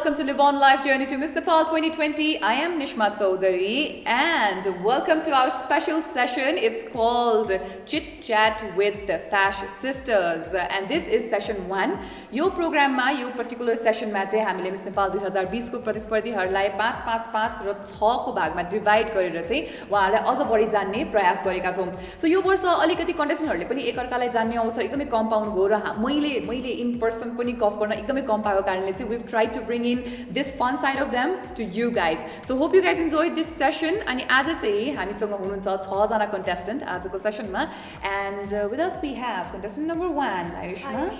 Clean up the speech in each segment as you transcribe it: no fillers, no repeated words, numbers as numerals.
welcome to Live On Life Journey to Miss Nepal 2020. I am Nishma Chaudhary and welcome to our special session. It's called Chit Chat with the Sash Sisters and this is session 1. यो प्रोग्राममा यो particular सेसनमा चाहिँ हामीले miss Nepal 2020 को प्रतिस्पर्धीहरूलाई 5 5 5 र 6 को भागमा divide गरेर चाहिँ उहाँहरूलाई अझ बढी जान्ने प्रयास गरेका छौं. सो यो वर्ष अलिकति कन्टेस्टेन्टहरूले पनि एकअर्कालाई जान्ने अवसर एकदमै कम पाउनु भयो र मैले इन पर्सन पनि कफ गर्न एकदमै कम पाएको कारणले चाहिँ we've tried to bring in this fun side of them to you guys. So hope you guys enjoyed this session. अनि आज चाहिँ हामीसँग हुनुहुन्छ 6 जना कन्टेस्टेन्ट आजको सेसनमा and with us we have contestant number 1 Ayushma.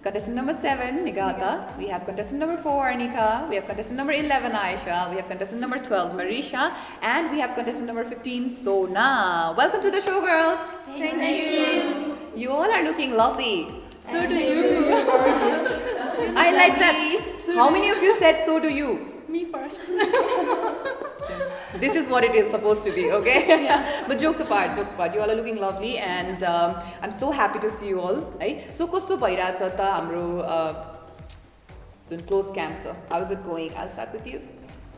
Contestant number 7, Nigata. We have contestant number 4, Anika. We have contestant number 11, Aisha. We have contestant number 12, Marisha. And we have contestant number 15, Sona. Welcome to the show, girls. Thank you. You all are looking lovely. So do you. Gorgeous. I like that. How many of you said so do you? Me first. This is what it is supposed to be, okay? Yeah. But jokes apart, you all are looking lovely and I'm so happy to see you all. Right? So, kasto bhairahach ta hamro close camp cha. How is it going? I'll start with you.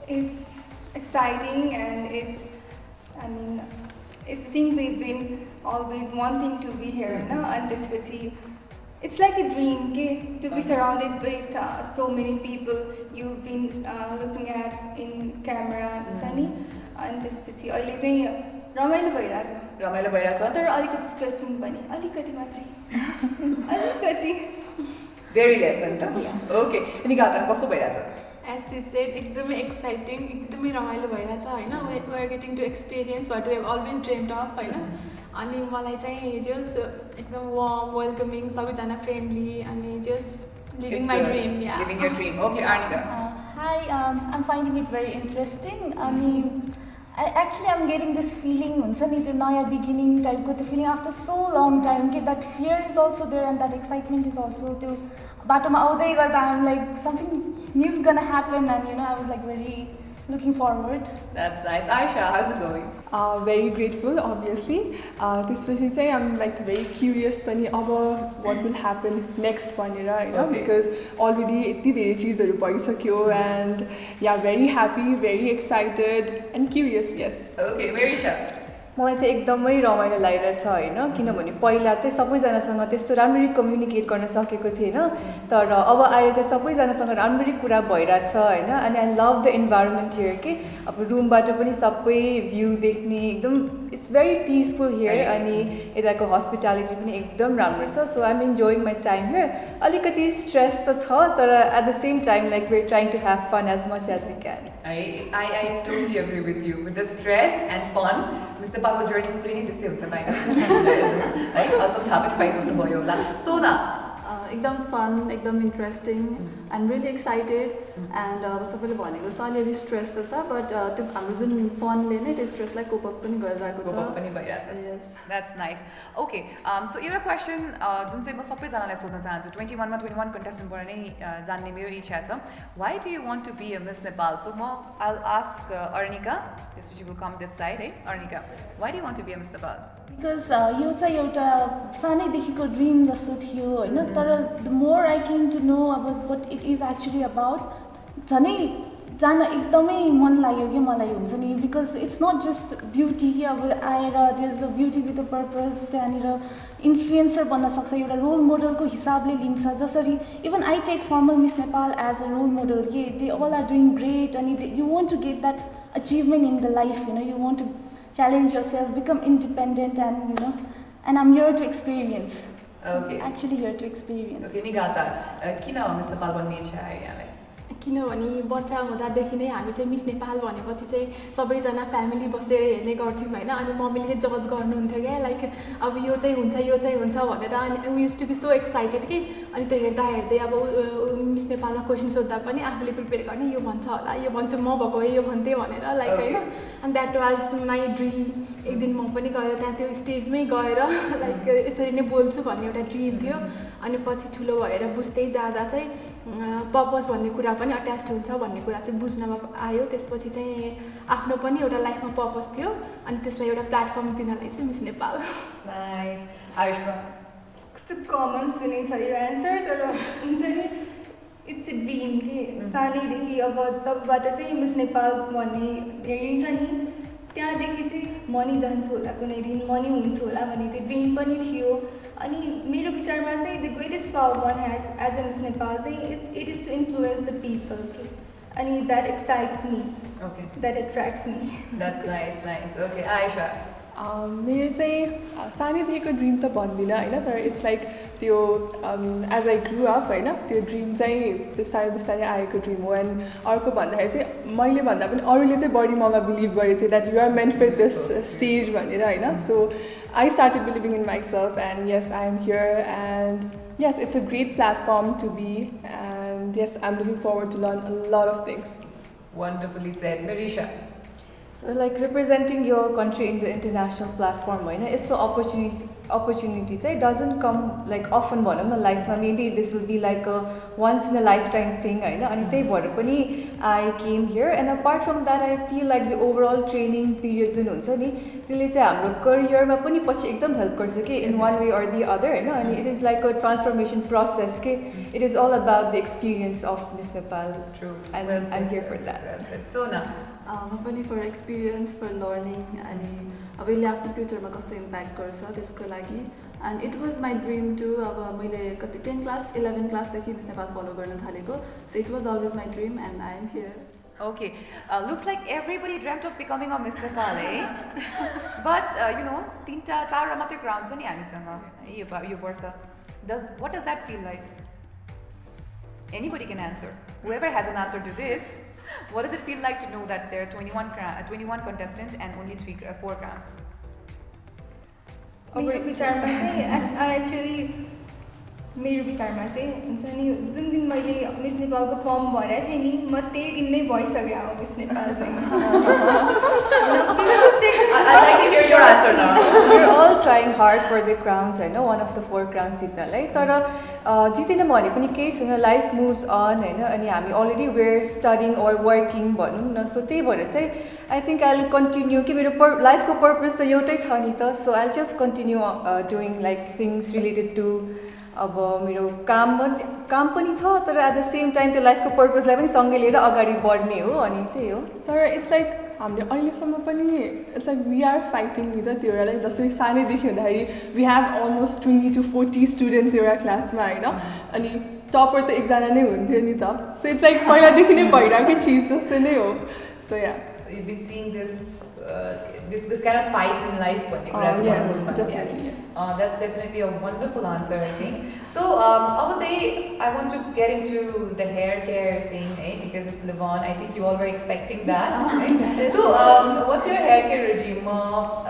It's exciting and it's the thing we've been always wanting to be here, no? And especially, it's like a dream, okay? To be surrounded with so many people you've been looking at in camera, Sunny. And त्यसपछि अहिले चाहिँ रमाइलो भइरहेछ तर अलिकति stressing पनि अलिकति मात्रै अलिकति Very less and okay. Nigata, कस्तो भइरहेछ? As she said, एकदमै exciting, एकदमै रमाइलो भइरहेछ हैन. We are getting to experience what we have always dreamed of हैन. अनि मलाई चाहिँ just एकदम warm, welcoming, सबैजना friendly अनि just living my dream. Yeah. Living your dream. Okay, Arnika. Hi, I'm finding it very interesting. I'm getting this feeling, हुन्छ नि त्यो नयाँ beginning type को त्यो feeling after so long time. Okay, that fear is also there and that excitement is also त्यो बाटोमा आउँदै गर्दा I'm like something new is gonna happen and I was like very looking forward. That's nice. Aisha, how's it going? Very grateful, obviously. त्यसपछि चाहिँ I'm like very curious पनि अब what will happen next भनेर हैन because already यति धेरै चीजहरु भइसक्यो and yeah, very happy, very excited and curious, yes. Okay, Marisha. मलाई चाहिँ एकदमै रमाइलो लागिरहेछ हैन किनभने पहिला चाहिँ सबैजनासँग त्यस्तो राम्ररी कम्युनिकेट गर्न सकेको थिएन तर अब आएर चाहिँ सबैजनासँग राम्ररी कुरा भइरहेछ हैन अनि आई लभ द इन्भाइरोमेन्ट हियर के अब रुमबाट पनि सबै भ्यू देख्ने एकदम इट्स भेरी पिसफुल हियर अनि यताको हस्पिटालिटी पनि एकदम राम्रो छ so I am enjoying my time here अलिकति स्ट्रेस त छ तर at the same time like we are trying to have fun as much as we can I totally agree with you. With the stress and fun, Miss Nepalको journey पुरै नै त्यस्तै हुन्छ हैन है असम थाहा पनि पाइसक्नु भयो होला सोना एकदम फन एकदम interesting I am really excited end अब सबैले भनेको जस्तो अलिअलि स्ट्रेस त छ बट त्यो हाम्रो जुन फनले नै त्यो स्ट्रेसलाई कोप अप पनि गरिरहेको छ कोप पनि भइरहेछ द्याट्स नाइस ओके सो एउटा क्वेसन जुन चाहिँ म सबैजनालाई सोध्न चाहन्छु 21 मा 21 कन्टेस्टेन्टबाट नै जान्ने मेरो इच्छा छ why do you want to be a Miss Nepal so म आई विल आस्क अर्निका त्यसपछि विल कम दिस साइड है Arnika why do you want to be a Miss Nepal because यो चाहिँ एउटा सानैदेखिको ड्रिम जस्तो थियो हैन तर the more I came to know about what it is actually about झनै जान एकदमै मन लाग्यो कि मलाई हुन्छ नि because it's not just beauty कि अब आएर there is the beauty with the purpose त्यहाँनिर इन्फ्लुएन्सर बन्न सक्छ एउटा रोल मोडलको हिसाबले लिन्छ जसरी even I take former Miss Nepal as a role model कि they all are doing great अनि you want to get that achievement in the life you want to challenge yourself, become independent and and I'm here to experience. Okay. Actually here to experience. Okay, Nigata, किन miss Nepal बन्ने इच्छा आयो यहाँलाई किनभने बच्चा हुँदादेखि नै हामी चाहिँ मिस नेपाल भनेपछि चाहिँ सबैजना फ्यामिली बसेर हेर्ने गर्थ्यौँ होइन अनि मम्मीले जज गर्नुहुन्थ्यो क्या लाइक अब यो चाहिँ हुन्छ भनेर अनि we used to be so excited कि अनि त्यो हेर्दा हेर्दै अब मिस नेपालमा क्वेसन सोद्धा पनि आफूले प्रिपेयर गर्ने यो भन्छ होला यो भन्छु म भएको भए यो भन्थेँ भनेर लाइक होइन अनि द्याट वाज माई ड्रिम एक दिन म पनि गएर त्यहाँ त्यो स्टेजमै गएर लाइक यसरी नै बोल्छु भन्ने एउटा ड्रिम थियो अनि पछि ठुलो भएर बुझ्दै जाँदा चाहिँ पर्पस भन्ने कुरा पनि अट्याच्ड हुन्छ भन्ने कुरा चाहिँ बुझ्नमा आयो त्यसपछि चाहिँ आफ्नो पनि एउटा लाइफमा पर्पस थियो अनि त्यसलाई एउटा प्लेटफर्म दिनलाई चाहिँ मिस नेपाल नाइस आयुष्मा कस्तो कमन सुनिन्छ यो एन्सर तर हुन्छ नि इट्स अ ड्रिम के सानैदेखि अब जबबाट चाहिँ मिस नेपाल भन्ने हेरिन्छ नि त्यहाँदेखि चाहिँ म नि जान्छु होला कुनै दिन म नि हुन्छु होला भन्ने त्यो ड्रिम पनि थियो अनि मेरो विचारमा चाहिँ the greatest power one has as a Miss Nepal चाहिँ it is to influence the people के अनि that excites me that attracts me that's nice nice okay Ayesha मेरो चाहिँ सानैदेखिको ड्रिम त भन्दिनँ होइन तर इट्स लाइक त्यो एज आई ग्रु अप होइन त्यो ड्रिम चाहिँ बिस्तारै बिस्तारै आएको ड्रिम हो एन्ड अर्को भन्दाखेरि चाहिँ मैले भन्दा पनि अरूले चाहिँ बढी ममा बिलिभ गरेको थियो that you are meant for this stage भनेर होइन so I started believing in myself and yes I am here and yes it's a great platform to be and yes I am looking forward to learn a lot of things Wonderfully said. Marisha. So like representing your country in the international platform, होइन यस्तो opportunity चाहिँ doesn't come like often भनौँ न लाइफमा maybe this will be like a once in a lifetime thing होइन अनि त्यही भएर पनि I came here and apart from that I feel like the overall training period जुन हुन्छ नि त्यसले चाहिँ हाम्रो करियरमा पनि पछि एकदम हेल्प गर्छ कि in one way or the other होइन अनि it is like a transformation process के it is all about the experience of Miss Nepal. True. And I'm here for that. So now म पनि फर एक्सपिरियन्स फर learning अनि अब यसले आफ्नो फ्युचरमा कस्तो इम्प्याक्ट गर्छ त्यसको लागि and it was my dream to अब मैले कति 10 क्लास 11 क्लासदेखि मिस नेपाल फलो गर्न थालेको so it was always my dream and I am here Okay, looks like everybody dreamt of becoming a Miss Nepal, eh? But you know, 3-4 मात्रै ground छ नि हामीसँग यो वर्ष. What does that feel like? Anybody can answer. Whoever has an answer to this, what does it feel like to know that there are 21 contestants and only 4 crowns? मेरो विचारमा चाहिँ actually मेरो विचारमा चाहिँ हुन्छ नि जुन दिन मैले मिस नेपालको फर्म भरेको थिएँ नि म त्यही दिन नै भइसक्यो हो miss Nepal I'd like to hear your answer now. We're all trying hard for the crowns होइन one of the 4 crowns जित्नलाई तर जितेन भने पनि केही छैन लाइफ मुभ्स अन होइन अनि हामी already were studying or working भनौँ न सो त्यही भएर चाहिँ I think I will continue कि मेरो लाइफको पर्पज त एउटै छ नि त so I just continue doing like things related to अब मेरो काम पनि छ तर एट द सेम टाइम त्यो लाइफको पर्पजलाई पनि सँगै लिएर अगाडि बढ्ने हो अनि त्यही हो तर इट्स लाइक हामीले अहिलेसम्म पनि it's like we are fighting नि त त्यो एउटालाई जस्तै सानैदेखि हुँदाखेरि we have almost 20 to 40 students एउटा क्लासमा होइन अनि टपर त एकजना नै हुन्थ्यो नि त सो इट्स लाइक पहिलादेखि नै भइरहेको चिज जस्तै नै हो सो या So you've been seeing this kind of fight in life, yes, definitely, yes. That's definitely a wonderful answer, I think. So I would say I want to get into the hair care thing, because it's Livon. I think you all were expecting that. Right? So what's your hair care regime?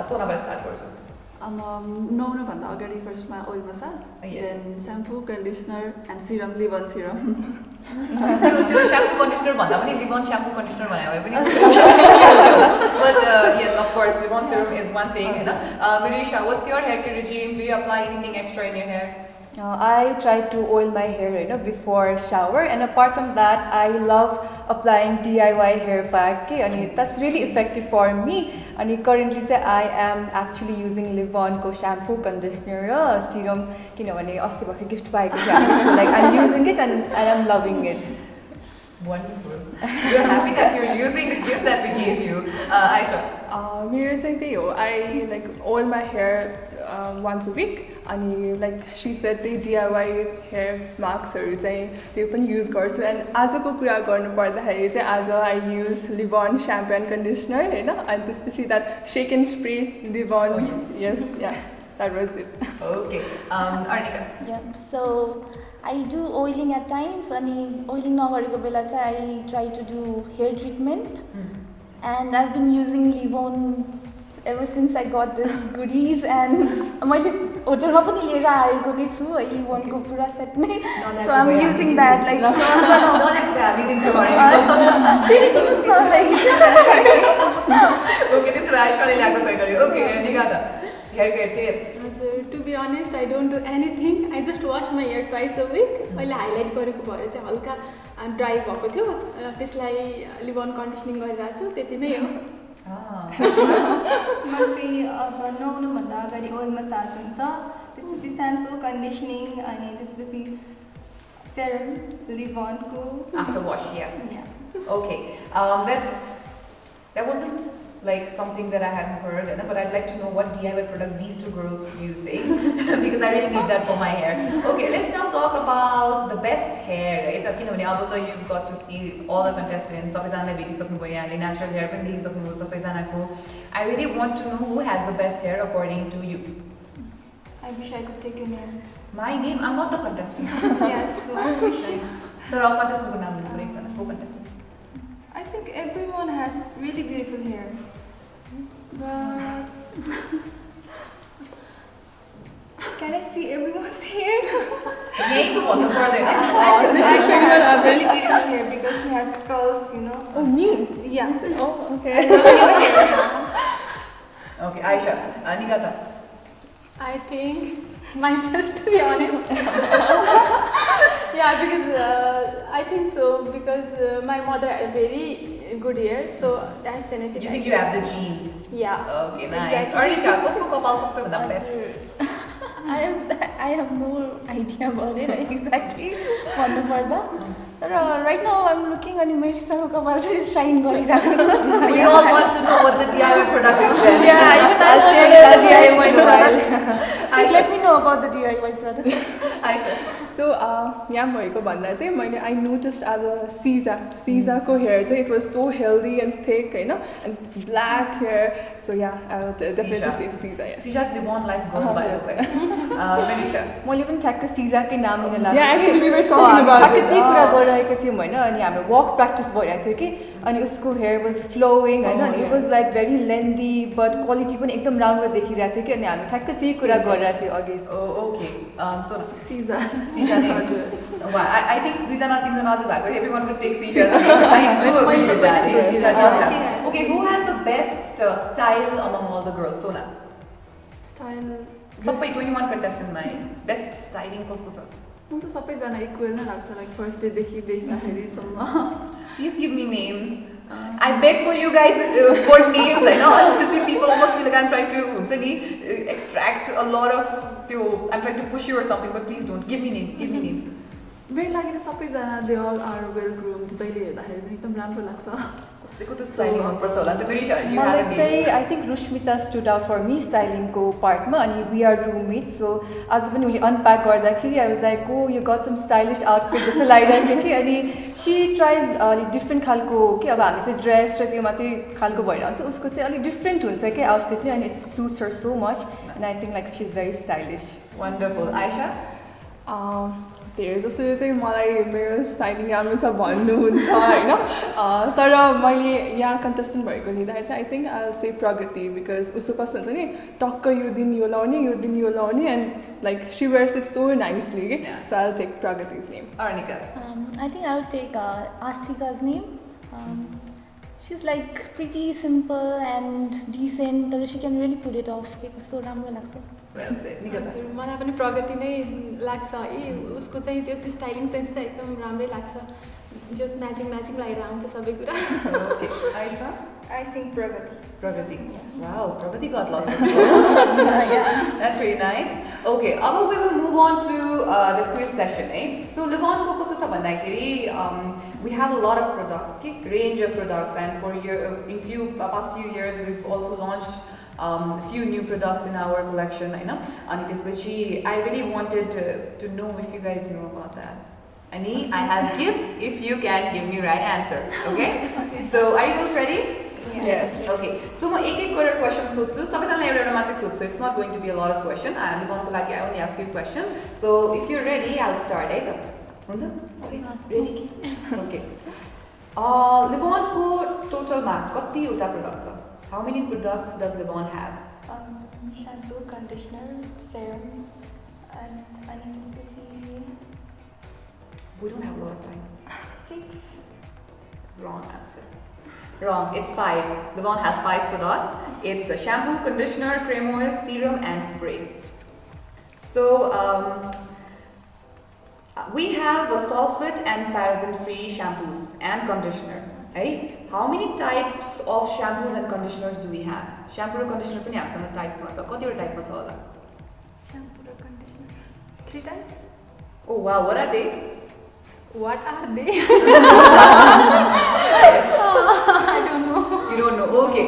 Sona बाट start गर्छु. नुहाउनुभन्दा अगाडि फर्स्टमा oil massage then shampoo conditioner and serum leave in serum त्यो shampoo conditioner भन्दा पनि लिभन shampoo conditioner भने भए पनि but yes of course Livon serum is one thing हैन Marisha, what's your hair care regime? Do you apply anything extra in your hair? I try to oil my hair before shower and apart from that I love applying DIY hair pack and that's really effective for me and currently I am actually using Livon ko shampoo conditioner serum kinabhane asti bhakar gift paeko thiye so like I'm using it and I'm loving it. Wonderful. We're happy that you're using the gift that we gave you. Aisha. मेरो चाहिँ त्यही हो I like oil my hair once a week अनि like she said त्यही DIY hair masks-हरु चाहिँ त्यो पनि use गर्छु and आजको कुरा गर्नु पर्दाखेरि चाहिँ आज I used Livon shampoo and conditioner हैन अनि त्यसपछि that shake and spray Livon yes yeah that was it. Okay. Arnika. Yeah, so I do oiling at times and oiling नगरेको बेला चाहिँ I try to do hair treatment and I've been using Livon ever since I got this goodies and मैले होटलमा पनि लिएर आएको नै छु है Livon को पुरा सेट नै so I'm using that like so नलेको हामी दिन्छ भने फेरि दिनुस् न Okay, this is Aisha ले ल्याएको छ गरे Okay, Nikata. Hair care tips. To be honest, I don't do anything. I just wash my hair twice a week. मैले हाइलाइट गरेको भएर चाहिँ हल्का ड्राई भएको थियो त्यसलाई लिभन कन्डिसनिङ गरिरहेको छु त्यति नै हो. म चाहिँ अब नुहाउनुभन्दा अगाडि ओइल मसाज हुन्छ त्यसपछि स्याम्पू कन्डिसनिङ अनि त्यसपछि serum, Livon ko. After wash, yes. Yeah. Okay. That wasn't like something that I hadn't heard, but I'd like to know what DIY product these two girls are using because I really need that for my hair. Okay, let's now talk about the best hair, right? किनभने अब त you've got to see all the contestants. सबैजनाले भेटिसक्नुभयो यहाँले natural hair पनि देखिसक्नुभयो सबैजनाको. I really want to know who has the best hair according to you. I wish I could take your name. My name? I'm not the contestant. Yeah, so I wish. तर अब contestant को नाम लिनु पर्यो एकजना. को contestant? I think everyone has really beautiful hair. But can I see everyone's hair? यहीँको भन्नु पर्दैन. Aisha has really beautiful hair because she has curls, you know. Oh, me? Yeah. Oh, okay. Okay, Aisha. Nikata. I think myself, to be honest. Yeah, because I think so because my mother had very good hair, so that's genetic. You think you have the genes? Yeah. Okay, nice. Exactly. Arnika, कसको कपाल सबैभन्दा best? I have no idea about it exactly भन्नुपर्दा तर right now I'm looking अनि मेरो सानो कपाल चाहिँ shine गरिरहेको छ so We all want to know what the DIY product is then. Yeah, I'll share it. I'll share it in a while. please let me know about the DIY product. Aisha. So, यहाँ भएको भन्दा चाहिँ मैले I noticed as a Sizaको hair चाहिँ it was so healthy and thick, होइन, and black hair. So yeah, I would definitely say Siza. Yes. Sija's Livon life gone by the way. Manisha. मैले पनि ठ्याक्क सिजाकै नाम लिन लाग्यो. Yeah, actually we were talking about ठ्याक्कै it. त्यही कुरा गरिरहेको थियौँ होइन अनि हाम्रो वक प्र्याक्टिस भइरहेको थियो कि अनि उसको हेयर वाज फ्लोइङ होइन अनि it was like very लेन्दी but quality पनि एकदम राम्रो देखिरहेको थियो कि अनि हामी ठ्याक्कै त्यही कुरा गरिरहेको थियौँ अघि. Oh, okay. So Siza. Sija ne. Wow, I think दुईजना तीनजना अझ भएको. Everyone would take Sija's name. I do agree with that. Yes. Sija does She have. has. Okay, who has the best style among all the girls? Sona. Style. सबै 21 contestant मा best styling कसको छ? म त सबैजना equal नै लाग्छ like first डेदेखि देख्दाखेरिसम्म. Please give me names. I beg for you guys for names. I know honestly people almost feel like I'm trying to हुन्छ नि extract a lot of त्यो I'm trying to push you or something, but please don't. Give me names. Give me names. मेरो लागि त सबैजना दे all are well groomed जहिले हेर्दाखेरि पनि एकदम राम्रो लाग्छ. कसैको त स्टाइलिङ मनपर्छ होला नि त Manisha, you have a मलाई name. चाहिँ I think Rushmita stood out for me स्टाइलिङको पार्टमा अनि वी आर रुममेट सो आज पनि उसले अनप्याक गर्दाखेरि I was like oh you got some stylish outfit जस्तो लागिरहेको थियो कि अनि सी ट्राइज अलिक डिफ्रेन्ट खालको कि अब हामी चाहिँ ड्रेस र त्यो मात्रै खालको भइरहन्छ उसको चाहिँ अलिक डिफ्रेन्ट हुन्छ कि आउटफिट नै अनि it suits her so much and I think like she is very stylish. Wonderful. Aisha? धेरै जसले चाहिँ मलाई मेरो स्टाइलिङ राम्रो छ भन्नुहुन्छ होइन तर मैले यहाँ कन्टेस्टेन्ट भएको लिँदाखेरि चाहिँ आई थिङ्क आई से प्रगति बिकज उसको कस्तो हुन्छ नि टक्क यो दिन यो लाउने and like see wears it so nicely कि so I take Pragati's name. Arnika. I think I would take Astika's name. She's like pretty simple and decent, but she can really pull it off. कस्तो राम्रो लाग्छ. Well said. Nikata. हजुर मलाई पनि प्रगति नै लाग्छ है उसको चाहिँ जस स्टाइलिङ सेन्स त एकदम राम्रै लाग्छ जस म्याचिङ लागिरहेको हुन्छ सबै कुरा. Okay. Aisha? I think Pragati. Pragati. Wow, Pragati got lots of votes. That's very nice. Okay, now we will move on to the quiz session. So, Livon ko kasto sa bandakiri, we have a lot of products, range of products, and for past few years we've also launched a few new products in our collection. And I really wanted to know if you guys know about that. Ani, I have gifts if you can give me right answer. Okay? So, are you guys ready? Yes. Okay. So, I will ask question सोध्छु सबैजनालाई एउटा मात्रै सोध्छु. It's not going to be a lot of question. Livonko लागि I only have few questions. So, if you're ready, I'll start. है त? हुन्छ? Ready? Okay. Livonko total मा कतिवटा product छ? How many products does Livon have? Shampoo, conditioner, serum, and anesthetist. We don't have a lot of time. 6. Wrong answer. Wrong. It's 5. Livon has 5 products. It's a shampoo, conditioner, cream oil, serum, and spray. So we have a sulfate and paraben-free shampoos and conditioner. Right? How many types of shampoos and conditioners do we have? Shampoo and conditioner पनि हामीसँग types मा छ. कतिवटा type मा छ होला? Shampoo raw conditioner 3 times. Oh wow, what are they? What are they? You don't know. Okay.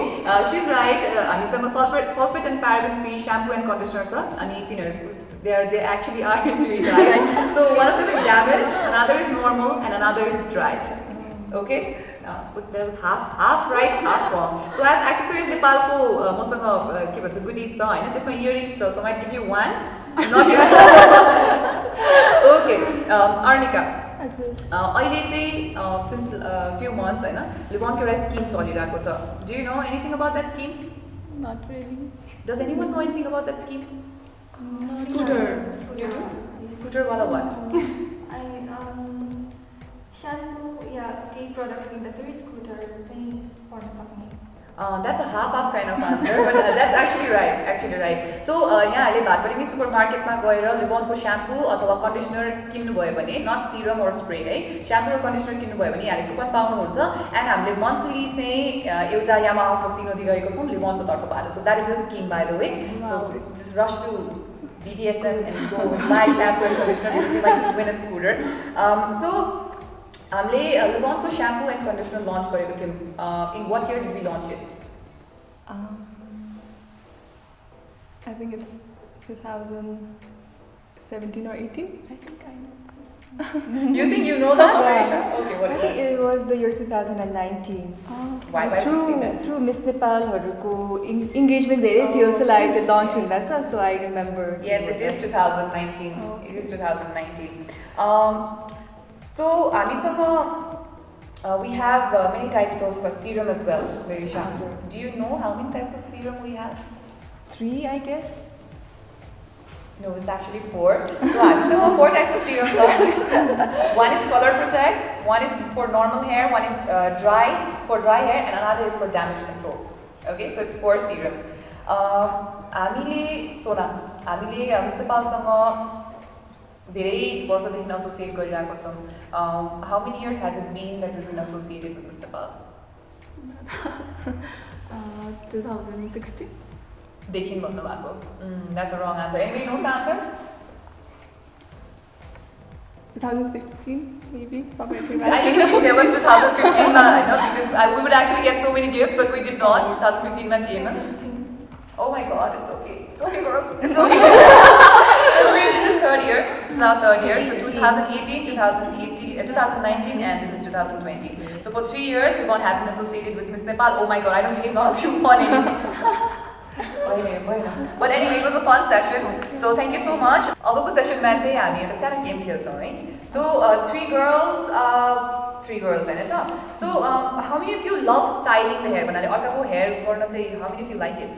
She's right. हामीसँग sulfate and paraben free shampoo and conditioner छ अनि तिनीहरु they actually are in 3 types. So one of them is damaged, another is normal and another is dry. Okay? But there was half right, half wrong. So I have accessories नेपालको मसँग के भन्छ goodies छ हैन त्यसमा earrings छ. So I might give you one. Not you. Okay. Arnika. अहिले चाहिँ since few months हैन लिभन एउटा स्किम चलिरहेको छ. Do you know anything about that scheme? Not really. Does anyone know anything about that scheme? Scooter. Scooter wala what? shampoo या केही product लिँदाखेरि scooter चाहिँ पर्न सक्ने. That's a half kind of answer, but that's actually right. So यहाँ अहिले भातबडी super मार्केटमा गएर लिभनको स्याम्पू अथवा कन्डिसनर किन्नु भयो भने नट सिरम और स्प्रे है स्याम्पू र कन्डिसनर किन्नु भयो भने यहाँले कुपन पाउनुहुन्छ एन्ड हामीले मन्थली चाहिँ एउटा यामाहा फसिनो दिइरहेको छौँ लिभनको तर्फबाट. So that is the scheme by the way. So just rush to BDSM and go buy shampoo and conditioner because you might just win a scooter. So हामीले लिभनको shampoo and conditioner launch गरेको थियौँ. In what year did we launch it? I think it's 2017 or 18. I think I know this. You think you know that? Yeah. Okay, what I is think it? it was the year 2019. Why did you say that? Through Miss Nepalहरूको engagement धेरै थियो जस्तो लाग्यो त्यो launch हुँदैछ, so I remember. Yes, it is 2019. It is 2019. So हामीसँग we have many types of serum as well, Virisha. Do you know how many types of serum we have? 3, I guess. No, it's actually 4. So हामीसँग 4 types of serum. One is color protect, one is for normal hair, one is dry for dry hair, and another is for damage control. Okay, so it's 4 serums. हामीले Miss Nepalसँग धेरै वर्षदेखि associate गरिरहेको छौँ. How many years has it been that we've been associated with Miss Nepal? 2016. देखिन भन्नुभएको. That's a wrong answer. Anybody knows the answer? 2015, maybe. Probably. I didn't wish there was 2015 ma, I know, because we would actually get so many gifts, but we did not. 2015 ma थिएन. Oh my God, it's okay. It's okay, girls. It's okay. So this is third year. This is now third year. So 2019, and this is 2020. So for 3 years, Livon has been associated with Miss Nepal. Oh my God, I don't think none of you won anything. But anyway, it was a fun session. So thank you so much. अबको सेसनमा चाहिँ हामी एउटा सानो game खेल्छौँ है. So 3 girls हैन त. So how many of you love styling the hair? भन्नाले अर्काको hair गर्न चाहिँ how many of you like it?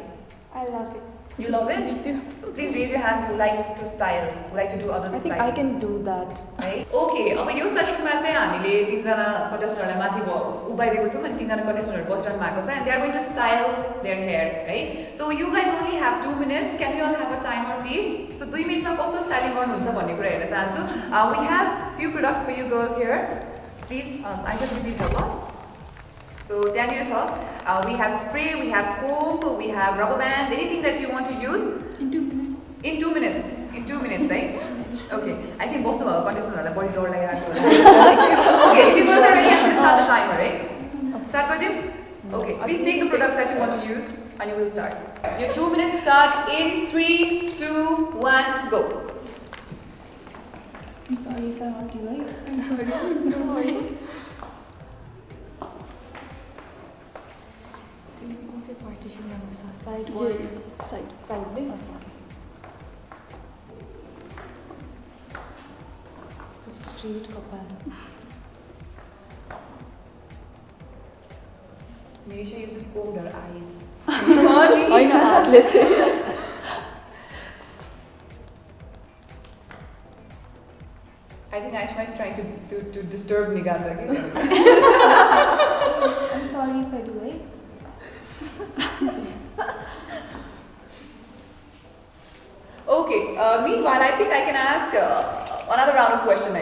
I love it. You love it? Me too. So please raise your hands who like to style, who like to do other I think styling. I can do that. Right? Okay, अब यो सेसनमा चाहिँ हामीले 3 जना कन्टेस्टेन्टहरुलाई माथि उभाइदिएको छौँ अनि 3 जना कन्टेस्टेन्टहरु बसिरहनु भएको छ and they are going to style their hair, right? So you guys only have 2 minutes. Can we all have a timer please? So 2 मिनेटमा कस्तो स्टाइलिङ गर्नुहुन्छ भन्ने कुरा हेर्न चाहन्छु. We have few products for you girls here. Please, Aisha, please help us. So त्यहाँनिर छ. We have spray, we have comb, we have rubber bands, anything that you want to use. In 2 minutes. In 2 minutes. In 2 minutes, right? Okay. I think most of our contestants body door like that. Okay, if you guys are ready, I'm going to start the timer, right? Start with you? Okay. Please take the products that you want to use and you will start. Your 2 minutes starts in 3, 2, 1, go. I'm sorry if I hurt you, right? I'm sorry. No worries. Partition numbers are side Yeah, or side. side नै हुन्छ. It's the straight कपाल. Marisha uses combed her eyes. होइन हातले चाहिँ. I think Aishma is trying to disturb Nigata. I'm sorry if I do, right? Okay, meanwhile, I think I can ask another round of question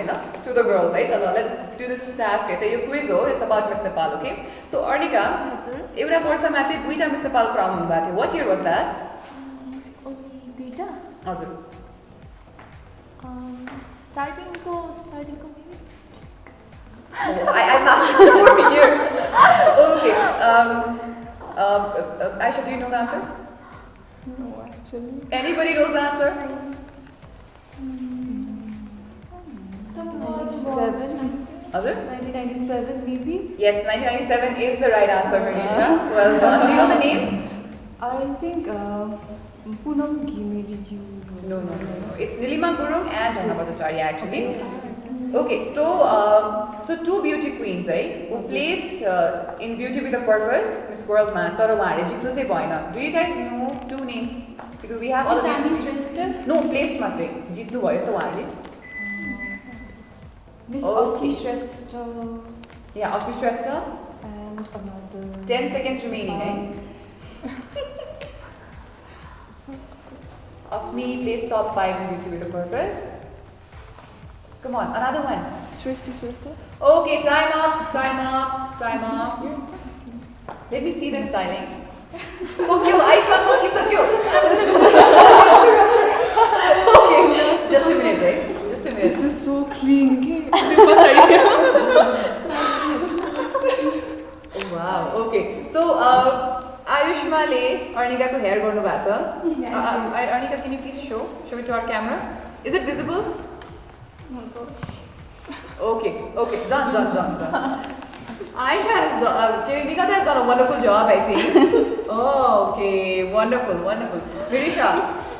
to the girls, right? Let's do this task. It's a quiz, it's about Miss Nepal, okay? So, Arnika, एउटा वर्षमा चाहिँ 2टा Miss Nepal crown हुनुभएको थियो. What year was that? दुईटा हजुर. स्टार्टिङको maybe I'm asking over here. Okay. Aisha, do you know the answer? No, actually. Anybody knows the answer? Other? 1997 maybe. Yes, 1997 is the right answer, Manisha. Well done. Do you know the names? I think Poonam Ghimeri. No. It's Nilima Gurung and Jhanna Bhattacharya actually. Okay, so two beauty queens, who placed in Beauty with a Purpose, Miss World Man, Tara Wahale jitnu chai bhaina. Do you guys know two names? Because we have all of Shani these. Shrestha, No, placed matrai. Jitnu bhayo ta wahale. Miss Okay. Asmi Shrestha Yeah, Ashmi Shrestha. and another. 10 seconds remaining, Asmi placed top 5 in Beauty with a Purpose. Come on, another one. Shrestha. Okay, time up. Let me see the styling. So cute, Aisha, so cute. Okay, just a minute. This is so clean. Oh, wow, okay. So, Ayushmale, Arnika ko hair garnu bhako cha. Arnika, can you please show it to our camera? Is it visible? Okay, done. Aisha has done, Nikata has done a wonderful job, I think. Oh, okay, wonderful. Virisha,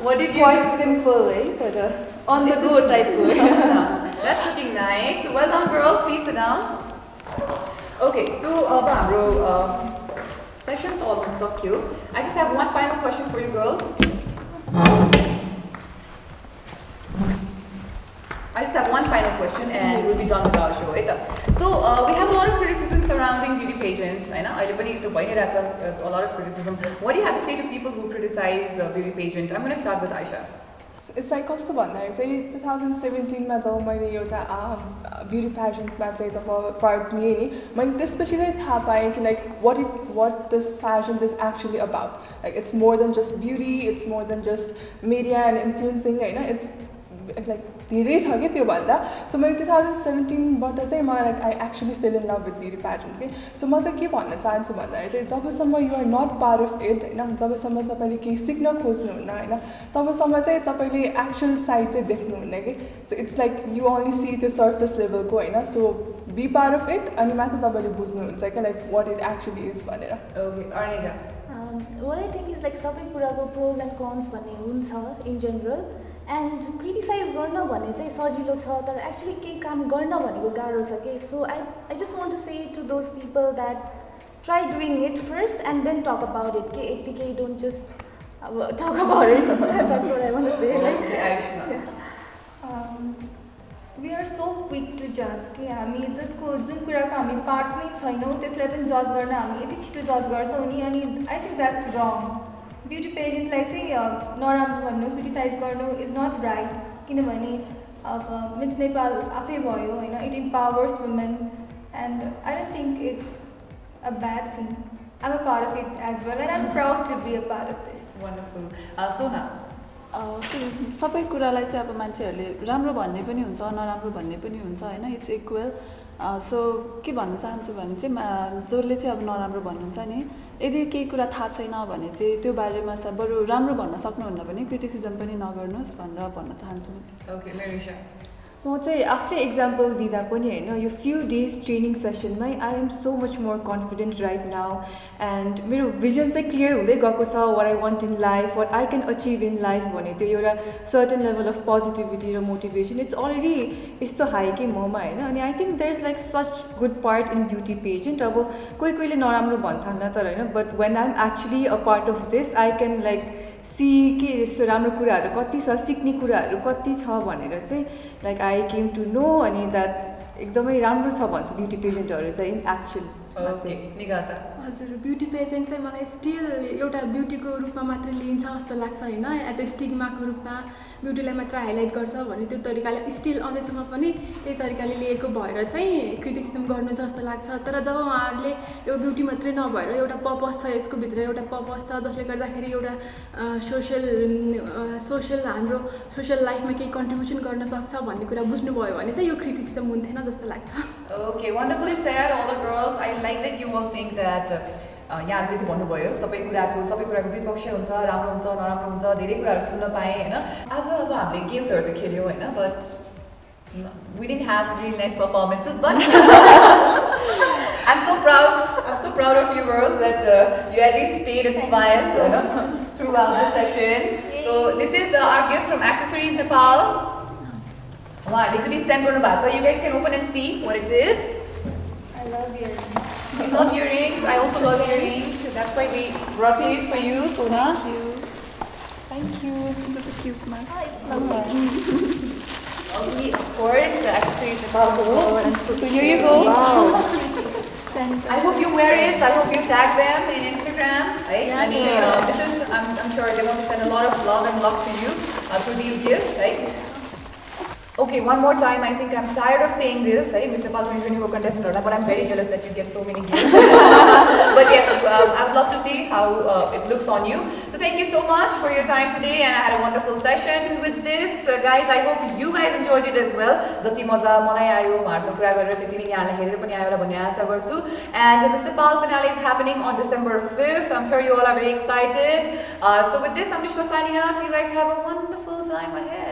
what did you Quite do? simple, but on the go type good. That's looking nice. Well done, girls. Please sit down. Okay, so हाम्रो session to almost सक्यो. I just have one final question for you girls. I just have one final question and we'll be done with our show. So we have a lot of criticism surrounding beauty pageant. I know a lot of criticism. What do you have to say to people who criticize beauty pageant? I'm going to start with Aisha. It's like कस्तो भन्दाखेरि चाहिँ 2017 मा जब मैले एउटा beauty प्याजेन्टमा चाहिँ जब part लिएँ नि मैले त्यसपछि चाहिँ थाहा पाएँ कि like what this pageant is actually about. Like it's more than just beauty, it's more than just media and influencing, हैन? It's like धेरै छ के त्यो भन्दा. So मैले 2017 बाट चाहिँ मलाई like I actually fell in love with beauty pageants के. So म चाहिँ के भन्न चाहन्छु भन्दाखेरि चाहिँ जबसम्म you are not part of it, हैन? जबसम्म तपाईले केही सिक्न खोज्नुहुन्न, हैन? तबसम्म चाहिँ तपाईले actual side चाहिँ देख्नुहुन्न के. So it's like you only see the surface level को, हैन? So be part of it अनि मात्र तपाईले बुझ्नुहुन्छ के like what it actually is भनेर. Okay, Arnika. What I think is like सबै कुराको pros and cons भन्ने हुन्छ in general. And criticize गर्न भने चाहिँ सजिलो छ तर actually केही काम गर्न भनेको गाह्रो छ के. So I just want to say to those people that try doing it first and then talk about it के यतिकै don't just talk about it. That's what I want to say. Okay, Aisha. We are so quick to judge कि हामी जसको जुन कुराको हामी part नै छैनौँ त्यसलाई पनि जज गर्न हामी यति छिटो जज गर्छौँ नि अनि I think that's wrong. Beauty पेजेन्टलाई चाहिँ नराम्रो भन्नु क्रिटिसाइज गर्नु इज नट राइट किनभने अब मिस नेपाल आफै भयो होइन it empowers women and I don't think it's a bad thing I am a part of it as well and I am proud to be a part of this. Wonderful. Sona, सबै कुरालाई चाहिँ अब मान्छेहरूले राम्रो भन्ने पनि हुन्छ नराम्रो भन्ने पनि हुन्छ होइन इट्स इक्वल. सो के भन्न चाहन्छु भने चाहिँ जसले चाहिँ अब नराम्रो भन्नुहुन्छ नि यदि केही कुरा थाहा छैन भने चाहिँ त्यो बारेमा बरु राम्रो भन्न सक्नुहुन्न भने क्रिटिसिजम पनि नगर्नुहोस् भनेर भन्न चाहन्छु म चाहिँ. ओके, मेरिशा. म चाहिँ आफ्नै इक्जाम्पल दिँदा पनि होइन यो फ्यु डेज ट्रेनिङ सेसनमै I am so much more confident right now and मेरो भिजन चाहिँ क्लियर हुँदै गएको छ what I want in life what I can achieve in life भने त्यो एउटा सर्टन लेभल अफ पोजिटिभिटी र मोटिभेसन इट्स अलरेडी यस्तो हाई कि ममा होइन. अनि I think there is like such good part in beauty pageant. अब कोहीले नराम्रो भन्थान्न तर होइन but when I am actually a part of this I can like see के यस्तो राम्रो कुराहरू कति छ सिक्ने कुराहरू कति छ भनेर चाहिँ like I came to know अनि द्याट एकदमै राम्रो छ भन्छु ब्युटी पेजेन्टहरू चाहिँ इन एक्चुअल. ओके निगाता हजुर ब्युटी पेजेन्ट चाहिँ मलाई स्टिल एउटा ब्युटीको रूपमा मात्र लिन्छ जस्तो लाग्छ होइन एज ए स्टिग्माको रूपमा ब्युटीलाई मात्र हाइलाइट गर्छ भने त्यो तरिकाले स्टिल अझैसम्म पनि त्यही तरिकाले लिएको भएर चाहिँ क्रिटिसिजम गर्नु छ जस्तो लाग्छ तर जब उहाँहरूले यो ब्युटी मात्रै नभएर एउटा पर्पस छ यसको भित्र एउटा पर्पस छ जसले गर्दाखेरि एउटा सोसियल हाम्रो सोसियल लाइफमा केही कन्ट्रिब्युसन गर्न सक्छ भन्ने कुरा बुझ्नुभयो भने चाहिँ यो क्रिटिसिजम हुन्थेन जस्तो लाग्छ Okay, wonderfully said, all the girls. I like that you all think that यहाँहरूले चाहिँ भन्नुभयो सबै कुराको दुई पक्ष हुन्छ राम्रो हुन्छ नराम्रो हुन्छ धेरै कुराहरू सुन्न पाएँ होइन आज अब हामीले गेम्सहरू त खेल्यौँ होइन but we didn't have really nice performances but I'm so proud of you girls that you at least stayed inspired throughout the session. So this is our gift from Accessories Nepal. उहाँहरूले पनि send गर्नु भएको छ. You guys can open and see what it is. I love earrings. You love earrings. I also love earrings. That's why we brought these for you, Sona. Thank you. That's a cute mask. It's lovely. Okay, of course, Accessories Nepal. So here you go. Wow. I hope you wear it. I hope you tag them in Instagram. Right? Yeah, And this is, I'm sure they want to send a lot of love and love to you through these gifts. Right? Okay, one more time. I think I'm tired of saying this. Right? Miss Nepal 2024 contestant, but I'm very jealous that you get so many gifts. But yes, I would love to see how it looks on you. So thank you so much for your time today, and I had a wonderful session with this. Guys, I hope you guys enjoyed it as well. Jati maza malai ayo, uharसँग कुरा गरेर त्यति नै यहाँलाई हेरेर पनि आयो होला भन्ने आशा गर्छु. And Miss Nepal finale is happening on December 5th. I'm sure you all are very excited. So with this, I'm Nishma signing out. You guys have a wonderful time ahead.